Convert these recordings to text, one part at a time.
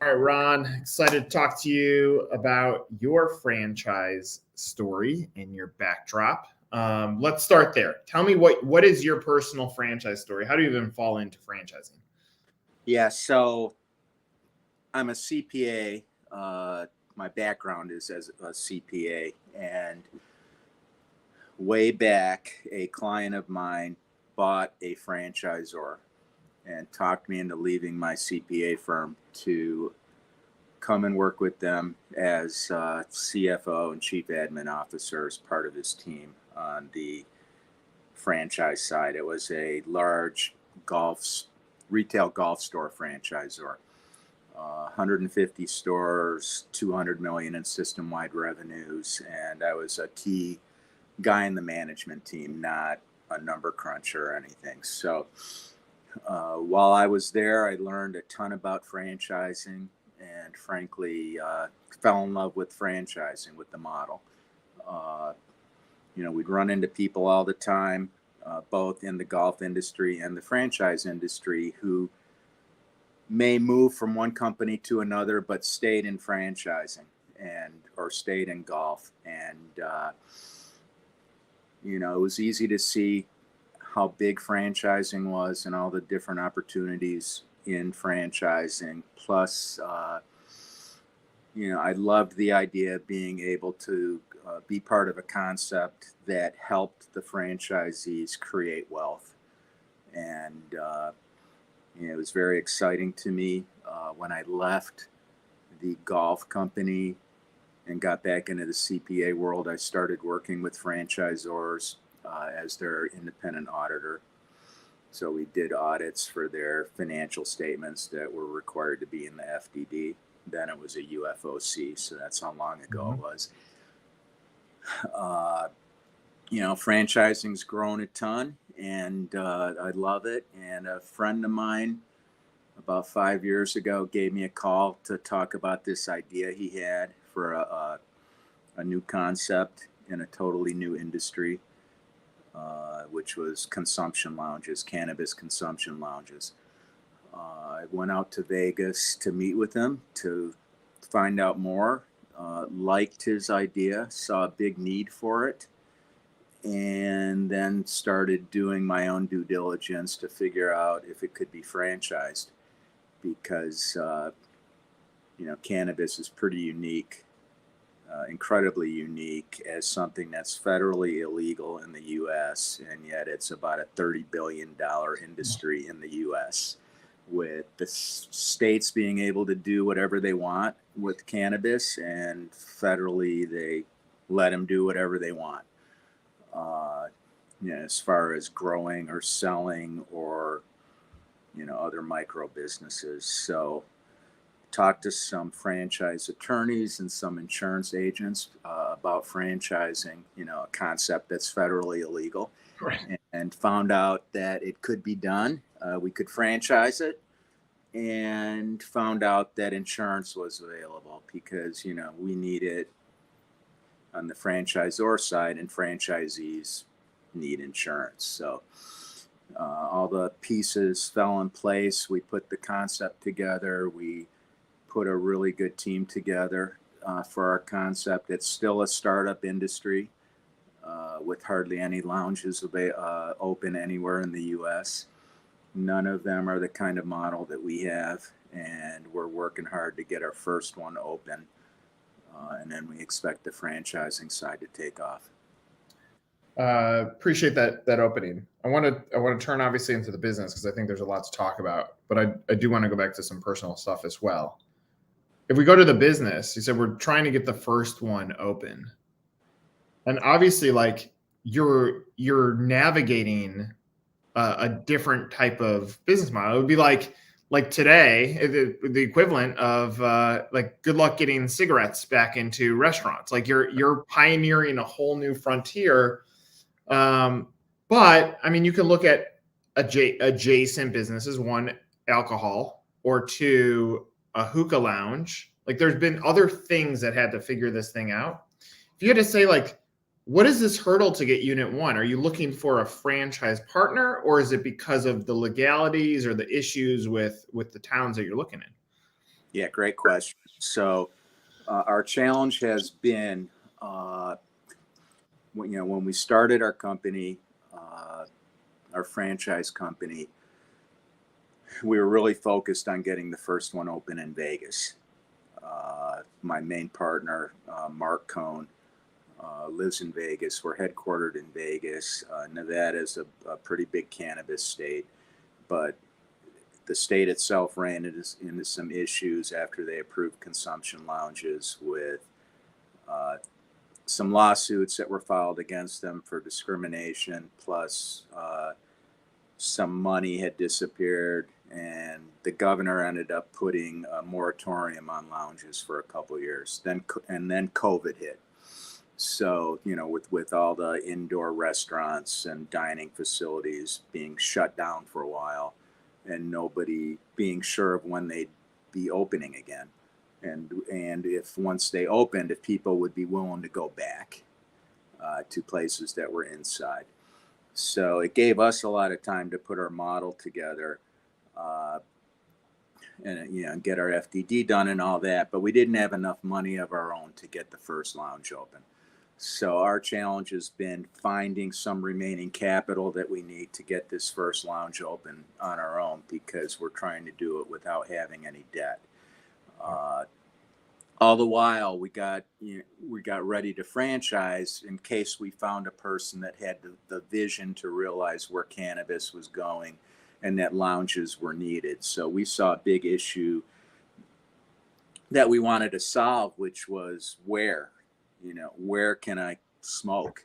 All right, Ron, excited to talk to you about your franchise story and your backdrop. Let's start there. Tell me what is your personal franchise story? How do you even fall into franchising? Yeah, so I'm a CPA. My background is as a CPA, and way back, a client of mine bought a franchisor and talked me into leaving my CPA firm to come and work with them as CFO and chief admin officer as part of his team on the franchise side. It was a large retail golf store franchisor, 150 stores, 200 million in system-wide revenues, and I was a key guy in the management team, not a number cruncher or anything. So while I was there, I learned a ton about franchising and frankly fell in love with franchising, with the model. We'd run into people all the time, both in the golf industry and the franchise industry, who may move from one company to another, but stayed in franchising or stayed in golf. And, it was easy to see how big franchising was and all the different opportunities in franchising. Plus, I loved the idea of being able to be part of a concept that helped the franchisees create wealth. And, it was very exciting to me when I left the golf company and got back into the CPA world. I started working with franchisors as their independent auditor. So we did audits for their financial statements that were required to be in the FDD. Then it was a UFOC, so that's how long ago it was. Franchising's grown a ton, and I love it. And a friend of mine about 5 years ago gave me a call to talk about this idea he had for a new concept in a totally new industry, which was consumption lounges, cannabis consumption lounges. I went out to Vegas to meet with him to find out more, liked his idea, saw a big need for it, and then started doing my own due diligence to figure out if it could be franchised, because cannabis is pretty unique, incredibly unique, as something that's federally illegal in the U.S., and yet it's about a $30 billion industry in the U.S., with the states being able to do whatever they want with cannabis, and federally they let them do whatever they want. As far as growing or selling or, other micro businesses. So talked to some franchise attorneys and some insurance agents about franchising, a concept that's federally illegal, right, and found out that it could be done. We could franchise it, and found out that insurance was available, because, we need it on the franchisor side, and franchisees need insurance. So all the pieces fell in place. We put the concept together. We put a really good team together for our concept. It's still a startup industry with hardly any lounges open anywhere in the U.S. None of them are the kind of model that we have, and we're working hard to get our first one open. And then we expect the franchising side to take off. Appreciate that opening. I want to turn obviously into the business, because I think there's a lot to talk about, but I do want to go back to some personal stuff as well. If we go to the business, you said we're trying to get the first one open, and obviously, like, you're navigating a different type of business model. It would be like today, the equivalent of like, good luck getting cigarettes back into restaurants. Like, you're pioneering a whole new frontier. But I mean, you can look at adjacent businesses, one, alcohol, or two, a hookah lounge. Like, there's been other things that had to figure this thing out. If you had to say, like, What is this hurdle to get unit one? Are you looking for a franchise partner, or is it because of the legalities or the issues with the towns that you're looking in? Yeah, great question. So our challenge has been, when we started our company, our franchise company, we were really focused on getting the first one open in Vegas. My main partner, Mark Cohn, lives in Vegas. We're headquartered in Vegas. Nevada is a pretty big cannabis state, but the state itself ran into some issues after they approved consumption lounges with some lawsuits that were filed against them for discrimination, plus some money had disappeared, and the governor ended up putting a moratorium on lounges for a couple of years. Then COVID hit. So, with all the indoor restaurants and dining facilities being shut down for a while, and nobody being sure of when they'd be opening again, and if once they opened, if people would be willing to go back to places that were inside. So it gave us a lot of time to put our model together, and get our FDD done and all that. But we didn't have enough money of our own to get the first lounge open. So our challenge has been finding some remaining capital that we need to get this first lounge open on our own, because we're trying to do it without having any debt. All the while, we got ready to franchise in case we found a person that had the vision to realize where cannabis was going and that lounges were needed. So we saw a big issue that we wanted to solve, which was where can I smoke?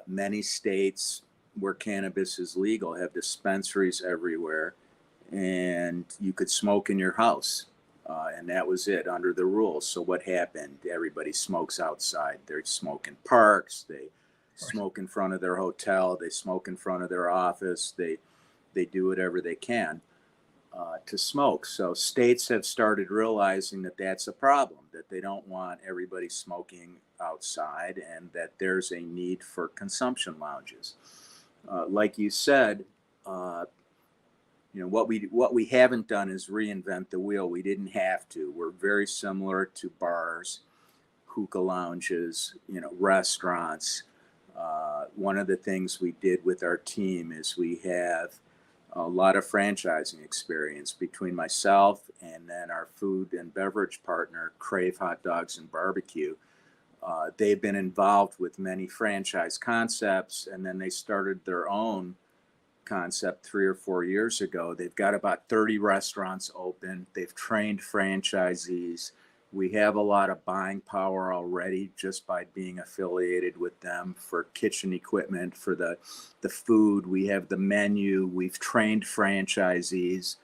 Many states where cannabis is legal have dispensaries everywhere, and you could smoke in your house. And that was it under the rules. So what happened? Everybody smokes outside. They smoke in parks. They smoke in front of their hotel. They smoke in front of their office. They do whatever they can to smoke. So states have started realizing that that's a problem, that they don't want everybody smoking outside, and that there's a need for consumption lounges. Like you said, what we haven't done is reinvent the wheel. We didn't have to. We're very similar to bars, hookah lounges, restaurants. One of the things we did with our team is we have a lot of franchising experience between myself and then our food and beverage partner, Crave Hot Dogs and Barbecue. They've been involved with many franchise concepts, and then they started their own concept 3 or 4 years ago. They've got about 30 restaurants open. They've trained franchisees. We have a lot of buying power already just by being affiliated with them for kitchen equipment, for the food. We have the menu. We've trained franchisees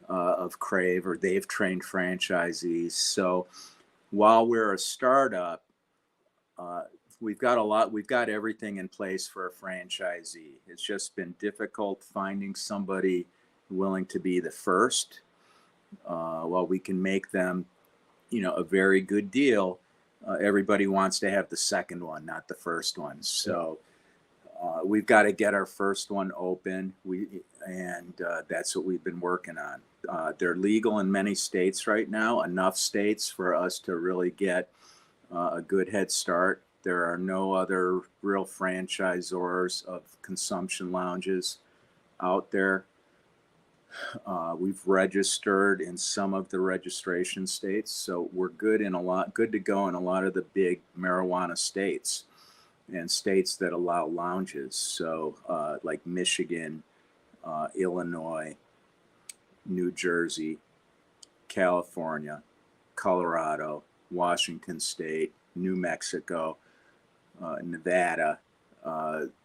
of Crave, or they've trained franchisees. So while we're a startup, we've got everything in place for a franchisee. It's just been difficult finding somebody willing to be the first. While we can make them, a very good deal, everybody wants to have the second one, not the first one. So we've got to get our first one open. That's what we've been working on. They're legal in many states right now, enough states for us to really get a good head start. There are no other real franchisors of consumption lounges out there. We've registered in some of the registration states, so we're good to go in a lot of the big marijuana states and states that allow lounges. So like Michigan, Illinois, New Jersey, California, Colorado, Washington State, New Mexico, Nevada.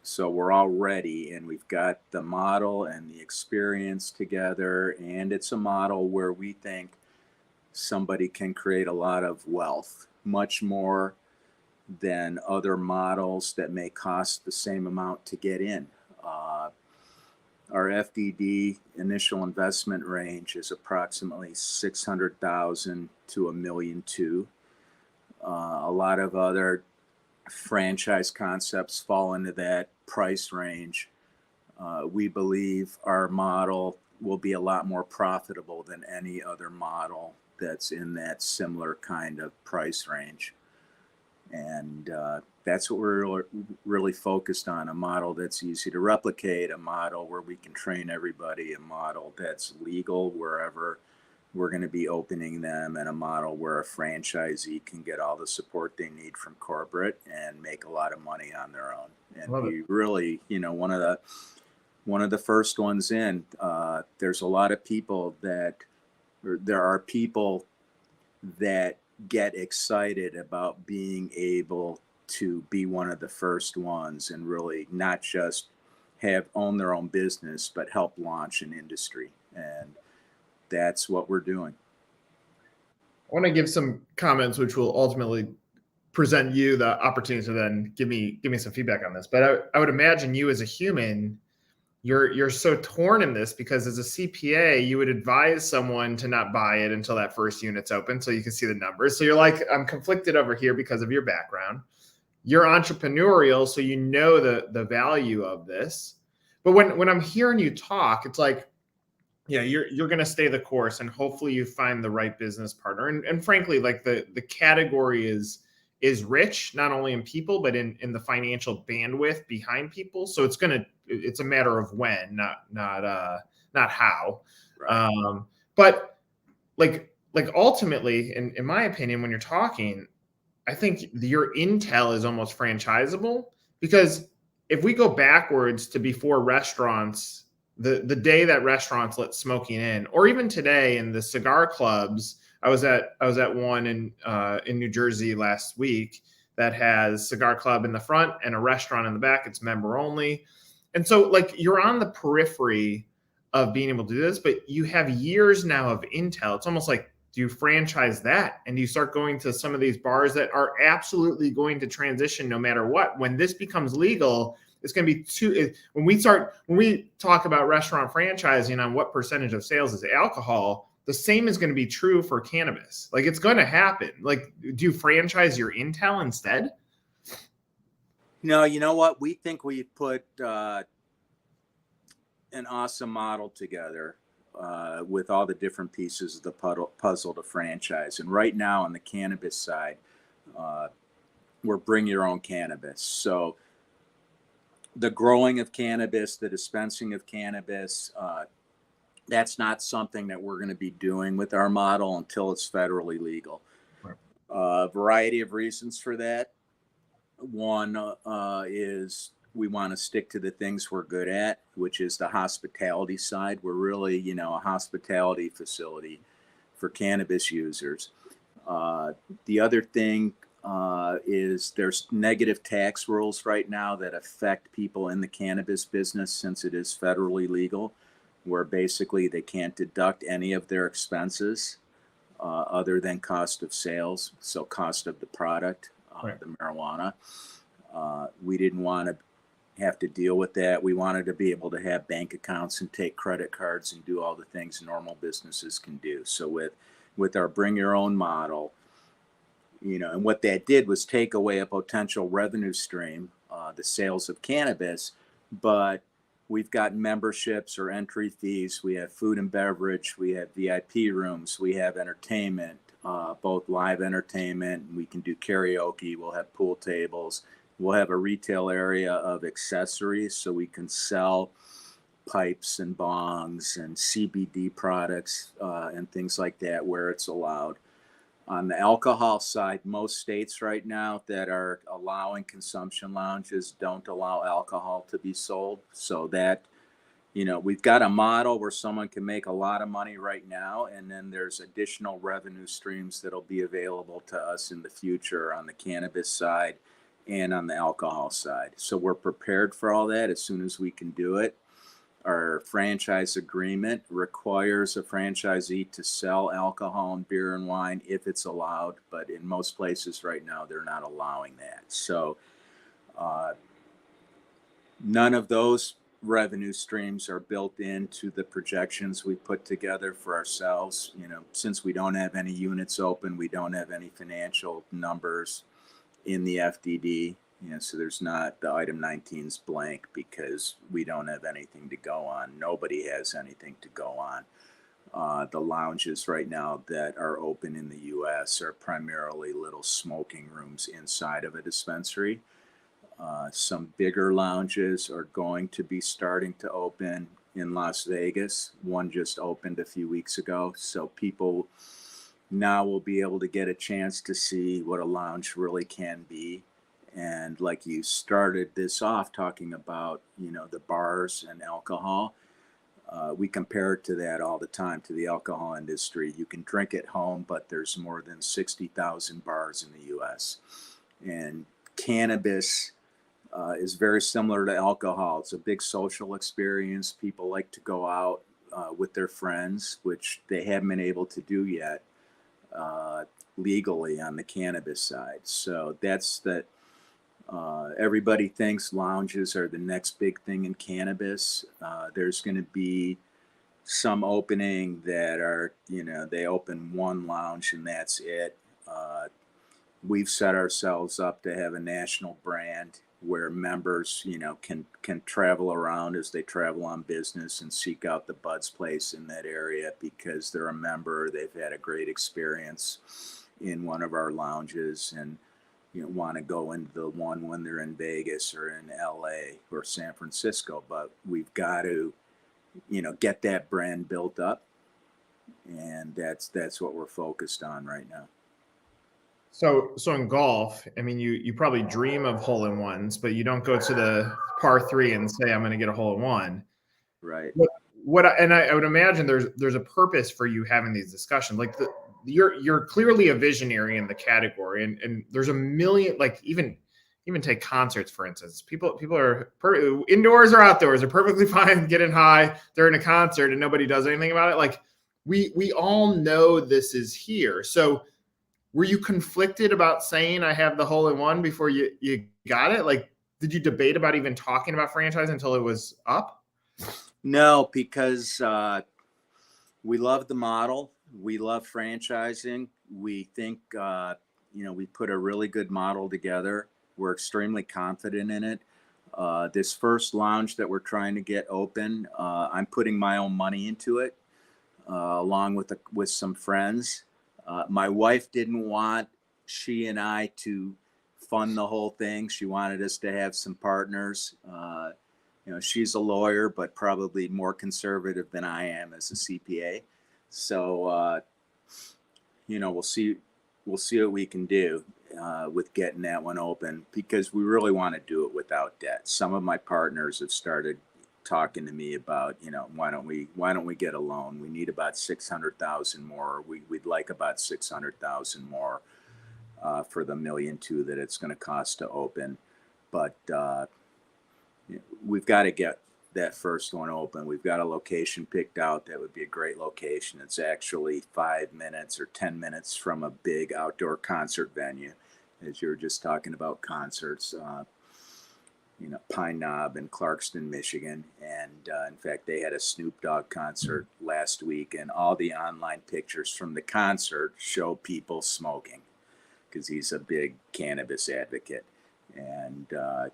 So we're all ready, and we've got the model and the experience together, and it's a model where we think somebody can create a lot of wealth, much more than other models that may cost the same amount to get in. Our FDD initial investment range is approximately $600,000 to $1.2 million. A lot of other franchise concepts fall into that price range. We believe our model will be a lot more profitable than any other model that's in that similar kind of price range. And that's what we're really focused on, a model that's easy to replicate, a model where we can train everybody, a model that's legal wherever we're going to be opening them, and a model where a franchisee can get all the support they need from corporate and make a lot of money on their own. And be really, one of the first ones in. There's a lot of people there are people that get excited about being able to be one of the first ones and really not just own their own business, but help launch an industry. And that's what we're doing. I want to give some comments, which will ultimately present you the opportunity to then give me some feedback on this. But I would imagine you as a human, you're so torn in this, because as a CPA, you would advise someone to not buy it until that first unit's open so you can see the numbers. So you're like, I'm conflicted over here because of your background. You're entrepreneurial, so you know the value of this. But when I'm hearing you talk, it's like, yeah, you're going to stay the course, and hopefully you find the right business partner. And frankly, like the category is rich, not only in people, but in the financial bandwidth behind people. So it's a matter of when, not how. Right. But like ultimately, in my opinion, when you're talking, I think your intel is almost franchisable, because if we go backwards to before restaurants, the day that restaurants let smoking in, or even today in the cigar clubs, I was at one in New Jersey last week that has cigar club in the front and a restaurant in the back. It's member only. And so like you're on the periphery of being able to do this, but you have years now of intel. It's almost like, do you franchise that? And you start going to some of these bars that are absolutely going to transition no matter what. When this becomes legal, it's going to be when we talk about restaurant franchising on what percentage of sales is alcohol, the same is going to be true for cannabis. Like, it's going to happen. Like, do you franchise your intel instead? No, you know what? We think we put an awesome model together with all the different pieces of the puzzle to franchise. And right now on the cannabis side, we're bring your own cannabis. So the growing of cannabis, the dispensing of cannabis, that's not something that we're going to be doing with our model until it's federally legal. Right. Variety of reasons for that. One is we want to stick to the things we're good at, which is the hospitality side. We're really, a hospitality facility for cannabis users. The other thing is there's negative tax rules right now that affect people in the cannabis business, since it is federally legal, where basically they can't deduct any of their expenses other than cost of sales, so cost of the product, right. The marijuana. We didn't want to have to deal with that. We wanted to be able to have bank accounts and take credit cards and do all the things normal businesses can do. So with our bring your own model, and what that did was take away a potential revenue stream, the sales of cannabis, but we've got memberships or entry fees. We have food and beverage. We have VIP rooms. We have entertainment, both live entertainment. We can do karaoke. We'll have pool tables. We'll have a retail area of accessories, so we can sell pipes and bongs and CBD products and things like that where it's allowed. On the alcohol side, most states right now that are allowing consumption lounges don't allow alcohol to be sold. So that, we've got a model where someone can make a lot of money right now, and then there's additional revenue streams that'll be available to us in the future on the cannabis side and on the alcohol side. So we're prepared for all that as soon as we can do it. Our franchise agreement requires a franchisee to sell alcohol and beer and wine if it's allowed, but in most places right now, they're not allowing that. So none of those revenue streams are built into the projections we put together for ourselves. Since we don't have any units open, we don't have any financial numbers, in the FDD. So there's not, the item 19's blank because we don't have anything to go on. Nobody has anything to go on. The lounges right now that are open in the U.S. are primarily little smoking rooms inside of a dispensary. Some bigger lounges are going to be starting to open in Las Vegas. One just opened a few weeks ago. So people now will be able to get a chance to see what a lounge really can be. And like you started this off talking about, the bars and alcohol, we compare it to that all the time, to the alcohol industry. You can drink at home, but there's more than 60,000 bars in the U.S. And cannabis is very similar to alcohol. It's a big social experience. People like to go out with their friends, which they haven't been able to do yet legally on the cannabis side. So that's that. Everybody thinks lounges are the next big thing in cannabis. There's going to be some opening that are, they open one lounge and that's it. We've set ourselves up to have a national brand where members, can travel around as they travel on business and seek out the Bud's place in that area because they're a member. They've had a great experience in one of our lounges and want to go into the one when they're in Vegas or in LA or San Francisco. But we've got to, get that brand built up, and that's what we're focused on right now. So in golf, I mean, you probably dream of hole-in-ones, but you don't go to the par 3 and say, I'm going to get a hole-in-one. Right. I would imagine there's a purpose for you having these discussions. Like you're clearly a visionary in the category, and there's a million, like even take concerts, for instance. People are indoors or outdoors are perfectly fine getting high during a concert and nobody does anything about it. Like we all know this is here. So were you conflicted about saying I have the hole-in-one before you got it? Like, did you debate about even talking about franchise until it was up? No, because we love the model. We love franchising. We think, we put a really good model together. We're extremely confident in it. This first lounge that we're trying to get open, I'm putting my own money into it, along with some friends. My wife didn't want she and I to fund the whole thing. She wanted us to have some partners. She's a lawyer, but probably more conservative than I am as a CPA. So, we'll see what we can do with getting that one open, because we really want to do it without debt. Some of my partners have started talking to me about, why don't we get a loan? We need about 600,000 more. We'd like about 600,000 more for the $1.2 million that it's going to cost to open. But we've got to get that first one open. We've got a location picked out that would be a great location. It's actually 5 minutes or 10 minutes from a big outdoor concert venue, as you were just talking about concerts. Pine Knob in Clarkston, Michigan. And in fact, they had a Snoop Dogg concert last week, and all the online pictures from the concert show people smoking because he's a big cannabis advocate. And,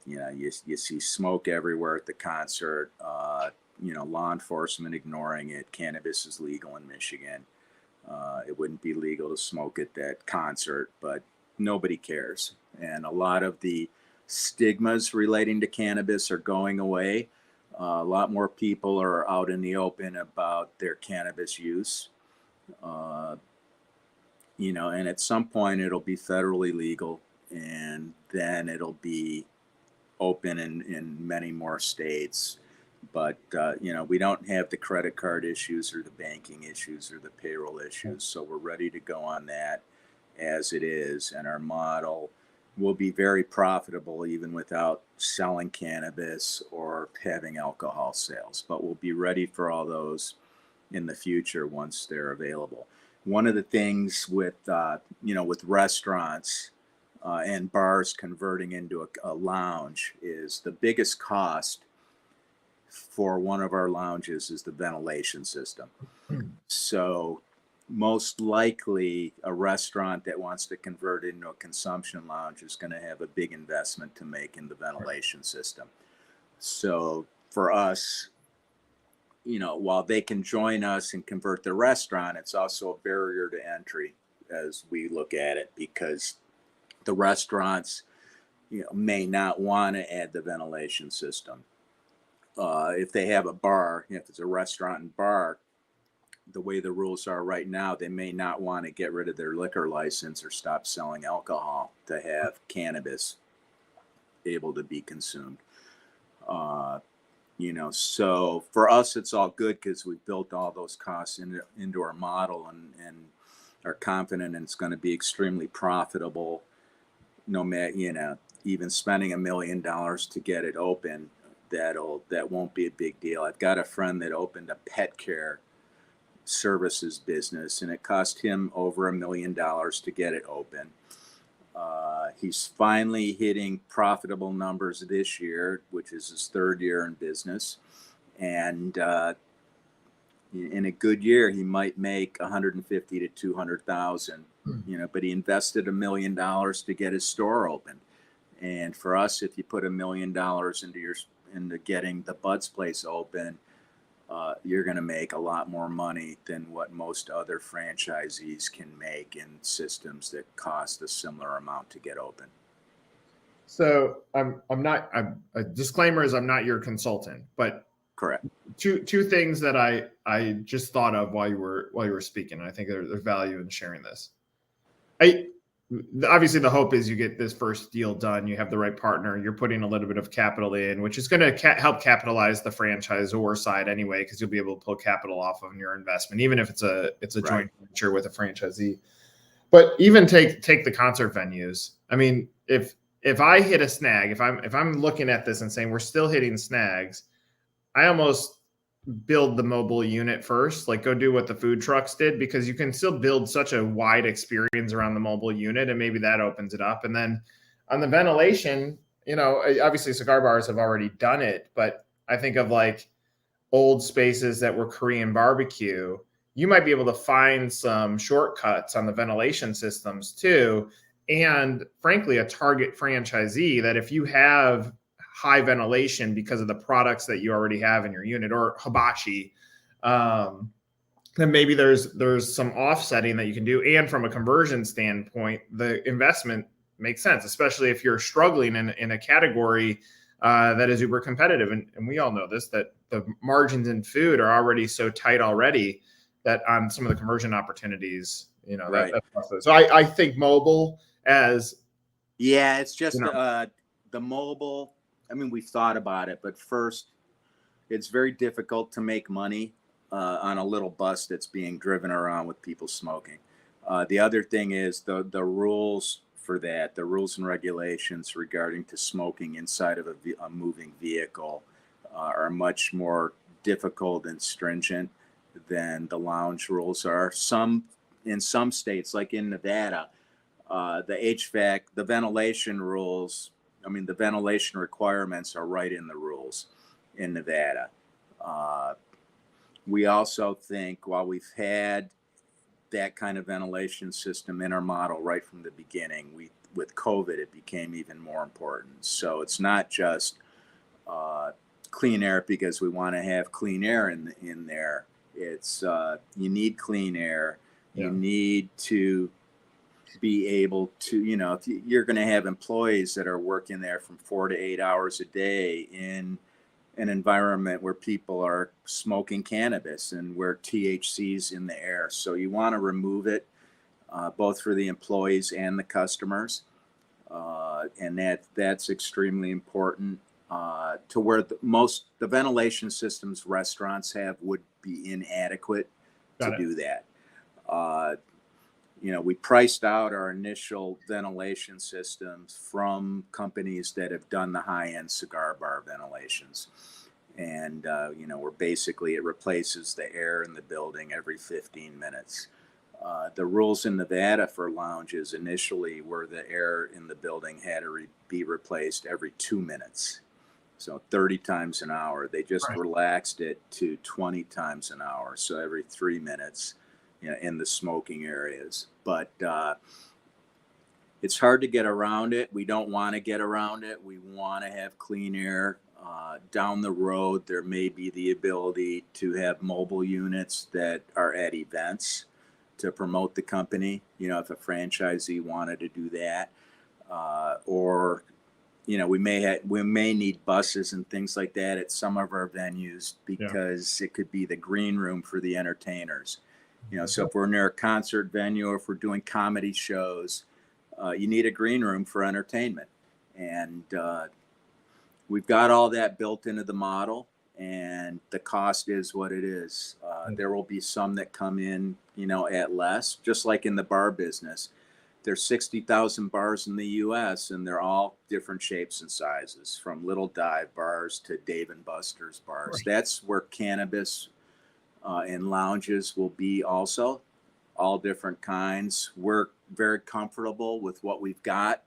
you see smoke everywhere at the concert, law enforcement ignoring it. Cannabis is legal in Michigan. It wouldn't be legal to smoke at that concert, but nobody cares. And a lot of the stigmas relating to cannabis are going away. A lot more people are out in the open about their cannabis use. And at some point it'll be federally legal, and then it'll be open in many more states. But, we don't have the credit card issues or the banking issues or the payroll issues. So we're ready to go on that as it is. And our model will be very profitable even without selling cannabis or having alcohol sales. But we'll be ready for all those in the future once they're available. One of the things with restaurants and bars converting into a lounge is the biggest cost for one of our lounges is the ventilation system. So most likely a restaurant that wants to convert into a consumption lounge is going to have a big investment to make in the ventilation system. So for us, while they can join us and convert the restaurant, it's also a barrier to entry as we look at it, because the restaurants, may not want to add the ventilation system. If they have a bar, if it's a restaurant and bar, the way the rules are right now, they may not want to get rid of their liquor license or stop selling alcohol to have cannabis able to be consumed. So for us, it's all good because we've built all those costs into our model and are confident it's going to be extremely profitable. No matter, even spending $1 million to get it open, that won't be a big deal. I've got a friend that opened a pet care services business, and it cost him over $1 million to get it open. He's finally hitting profitable numbers this year, which is his third year in business. And in a good year, he might make 150 to 200,000. But he invested $1 million to get his store open. And for us, if you put $1 million into getting the Bud's place open, you're going to make a lot more money than what most other franchisees can make in systems that cost a similar amount to get open. So a disclaimer is I'm not your consultant, but correct. Two things that I just thought of while you were speaking, and I think there's value in sharing this. Obviously the hope is you get this first deal done, you have the right partner, you're putting a little bit of capital in, which is going to help capitalize the franchisor side anyway, because you'll be able to pull capital off of your investment, even if it's a joint venture with a franchisee. But even take the concert venues. I mean, if I hit a snag, if I'm looking at this and saying we're still hitting snags, I almost build the mobile unit first, like go do what the food trucks did, because you can still build such a wide experience around the mobile unit, and maybe that opens it up. And then on the ventilation, obviously cigar bars have already done it, but I think of like old spaces that were Korean barbecue, you might be able to find some shortcuts on the ventilation systems too. And frankly, a target franchisee that if you have high ventilation because of the products that you already have in your unit, or hibachi, then maybe there's some offsetting that you can do. And from a conversion standpoint, the investment makes sense, especially if you're struggling in a category that is uber competitive. And we all know this, that the margins in food are already so tight already that on some of the conversion opportunities, right. So I think mobile as... Yeah, it's just the mobile. I mean, we've thought about it, but first, it's very difficult to make money on a little bus that's being driven around with people smoking. The other thing is the rules for that, the rules and regulations regarding to smoking inside of a moving vehicle are much more difficult and stringent than the lounge rules are. In some states, like in Nevada, the HVAC, the ventilation rules, the ventilation requirements are right in the rules in Nevada. We also think, while we've had that kind of ventilation system in our model right from the beginning, with COVID, it became even more important. So it's not just clean air because we want to have clean air in there. It's you need clean air. Yeah. You need to be able to, if you're going to have employees that are working there from 4 to 8 hours a day in an environment where people are smoking cannabis and where THC's in the air. So you want to remove it, both for the employees and the customers. And that's extremely important, to where the ventilation systems restaurants have would be inadequate to do that. We priced out our initial ventilation systems from companies that have done the high-end cigar bar ventilations. And, it replaces the air in the building every 15 minutes. The rules in Nevada for lounges initially were the air in the building had to be replaced every 2 minutes. So 30 times an hour. They just relaxed it to 20 times an hour. So every 3 minutes. in the smoking areas. But it's hard to get around it. We don't want to get around it. We want to have clean air. Down the road, there may be the ability to have mobile units that are at events to promote the company. If a franchisee wanted to do that, or we may need buses and things like that at some of our venues, because it could be the green room for the entertainers. So if we're near a concert venue, or if we're doing comedy shows, you need a green room for entertainment. And we've got all that built into the model, and the cost is what it is. There will be some that come in, at less, just like in the bar business. There's 60,000 bars in the U.S., and they're all different shapes and sizes, from little dive bars to Dave and Buster's bars. Right. That's where cannabis and lounges will be also, all different kinds. We're very comfortable with what we've got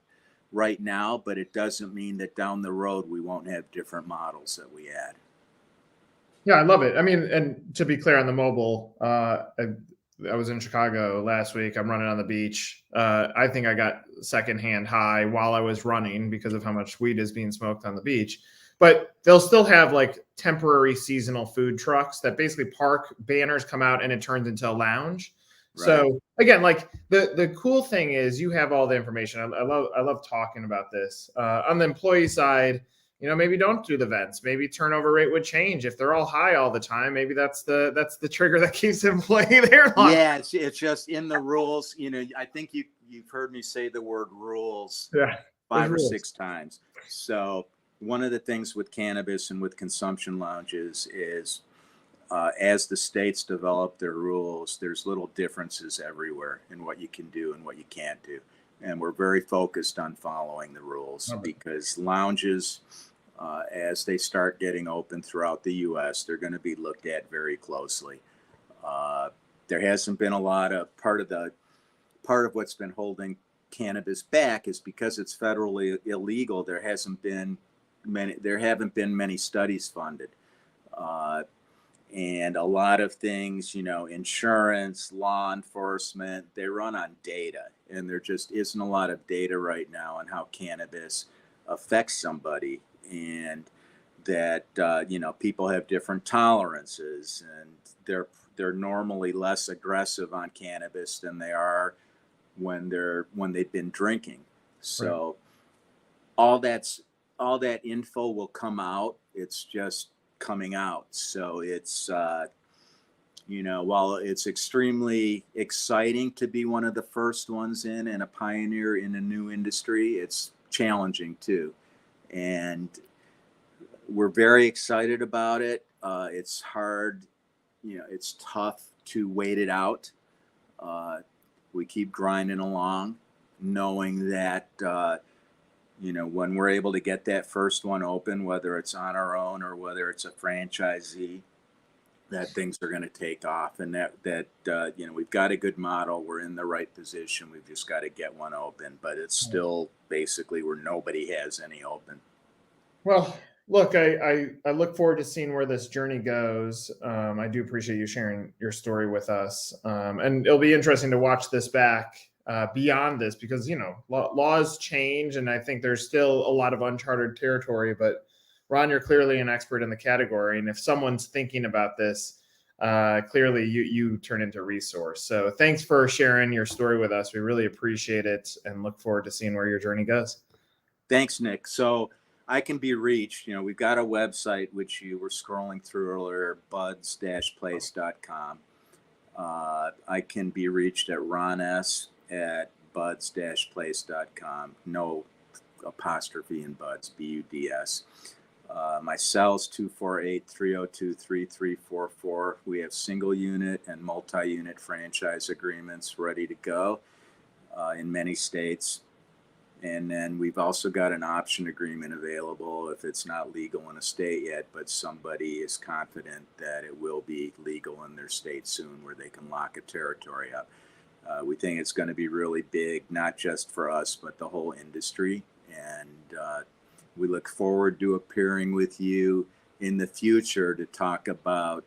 right now, but it doesn't mean that down the road we won't have different models that we add. Yeah, I love it. I mean, and to be clear on the mobile, I was in Chicago last week. I'm running on the beach. I think I got secondhand high while I was running because of how much weed is being smoked on the beach. But they'll still have like temporary seasonal food trucks that basically park, banners come out, and it turns into a lounge. Right. So again, like the cool thing is you have all the information. I love talking about this. On the employee side, maybe don't do the vents. Maybe turnover rate would change if they're all high all the time. Maybe that's the trigger that keeps employee there. Yeah, it's just in the rules. I think you've heard me say the word rules 5 or 6 times. So one of the things with cannabis and with consumption lounges is, as the states develop their rules, there's little differences everywhere in what you can do and what you can't do. And we're very focused on following the rules, because lounges, as they start getting open throughout the U.S., they're going to be looked at very closely. There hasn't been a lot of part of what's been holding cannabis back is because it's federally illegal. There haven't been many studies funded. And a lot of things, insurance, law enforcement, they run on data, and there just isn't a lot of data right now on how cannabis affects somebody, and that, people have different tolerances, and they're normally less aggressive on cannabis than they are when they've been drinking. So all that info will come out. It's just coming out. So it's, while it's extremely exciting to be one of the first ones in and a pioneer in a new industry, it's challenging too. And we're very excited about it. It's hard, it's tough to wait it out. We keep grinding along, knowing that, when we're able to get that first one open, whether it's on our own or whether it's a franchisee, that things are going to take off, and that we've got a good model. We're in the right position. We've just got to get one open, but it's still basically where nobody has any open. Well, look, I look forward to seeing where this journey goes. I do appreciate you sharing your story with us. And it'll be interesting to watch this back beyond this, because, laws change, and I think there's still a lot of uncharted territory. But Ron, you're clearly an expert in the category. And if someone's thinking about this, clearly you turn into a resource. So thanks for sharing your story with us. We really appreciate it and look forward to seeing where your journey goes. Thanks, Nick. So I can be reached. We've got a website, which you were scrolling through earlier, buds-place.com. I can be reached at ronS@buds-place.com. No apostrophe in buds, BUDS. My cell's 248-302-3344. We have single unit and multi-unit franchise agreements ready to go in many states. And then we've also got an option agreement available if it's not legal in a state yet, but somebody is confident that it will be legal in their state soon, where they can lock a territory up. We think it's going to be really big, not just for us, but the whole industry. And we look forward to appearing with you in the future to talk about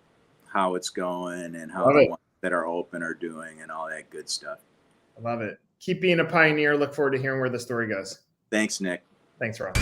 how it's going and how the that are open are doing and all that good stuff. I love it. Keep being a pioneer. Look forward to hearing where the story goes. Thanks, Nick. Thanks, Rob.